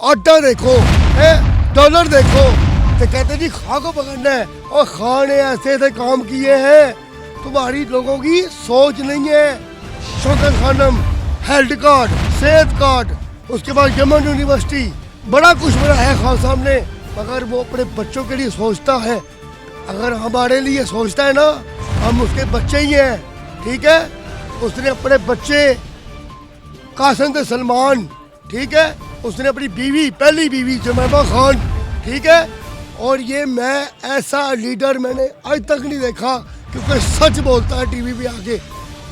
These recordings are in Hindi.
आटा देखो है, डॉलर देखो, तो कहते जी खां को पकड़ना है। और खां ने ऐसे ऐसे काम किए हैं, तुम्हारी लोगों की सोच नहीं है। शौकत खानम, हेल्थ कार्ड, सेहत कार्ड, उसके बाद यमन यूनिवर्सिटी, बड़ा कुछ बना है खान साहब ने, मगर वो अपने बच्चों के लिए सोचता है। अगर हमारे लिए सोचता है ना, हम उसके बच्चे ही हैं, ठीक है। उसने अपने बच्चे कासिम सलमान, ठीक है, उसने अपनी बीवी, पहली बीवी जमैमा खान, ठीक है। और ये मैं ऐसा लीडर मैंने आज तक नहीं देखा, क्योंकि सच बोलता है टीवी पे आके।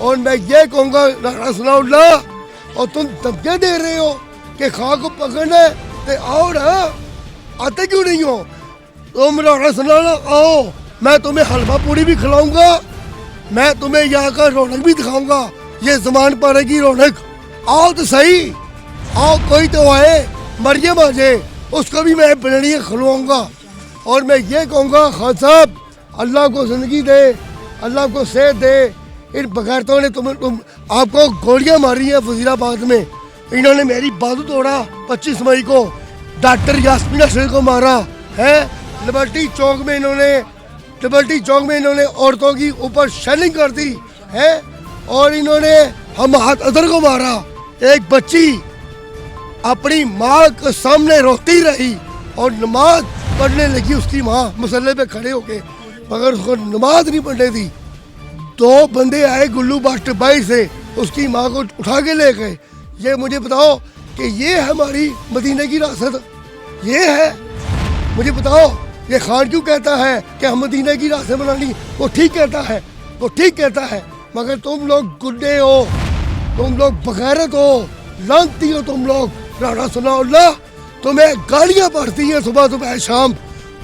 और मैं ये कहूँगा राणा सनाउल्लाह, और तुम धमकियाँ दे रहे हो कि खां को पकड़ना है, तो आओ ना, आते क्यों नहीं हो तुम? राणा सनाउल्लाह आओ, मैं तुम्हें हलवा पूरी भी खिलाऊंगा, मैं तुम्हें यहाँ का रौनक भी दिखाऊंगा, ये जमान पारे की रौनक। आओ तो सही, आओ, कोई तो आए, मरियम आ जाए, उसको भी मैं बिरयानी खिलवाऊंगा। और मैं ये कहूँगा खान साहब, अल्लाह को ज़िंदगी दे, अल्लाह को सेहत दे। इन बगैरतों ने तुम आपको गोलियां मारी हैं वजीराबाद में। इन्होंने मेरी बाजू तोड़ा 25 मई को, डॉक्टर यास्मीना शेख को मारा है। लिबर्टी चौक में इन्होंने औरतों की ऊपर शेलिंग कर दी है। और इन्होंने हम अदर को मारा। एक बच्ची अपनी माँ के सामने रोती रही और नमाज पढ़ने लगी, उसकी माँ मसल्ले पे खड़े होके, मगर उसको नमाज नहीं पढ़ने दी। 2 बंदे आए गुल्लू बास्ट बाई से, उसकी माँ को उठा के ले गए। ये मुझे बताओ कि ये है हमारी मदीने की रासत? ये है? मुझे बताओ, ये खान क्यों कहता है कि हम मदीने की रासत बना ली? वो ठीक कहता है, मगर तुम लोग गुंडे हो, तुम लोग बगैरत हो, लानती हो तुम लोग। राणा सनाउल्लाह, तुम्हें गालियाँ पड़ती हैं सुबह शाम,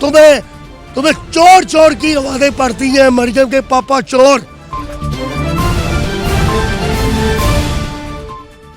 तुम्हें चोर की आवाज़ें पड़ती हैं, मरियम के पापा चोर।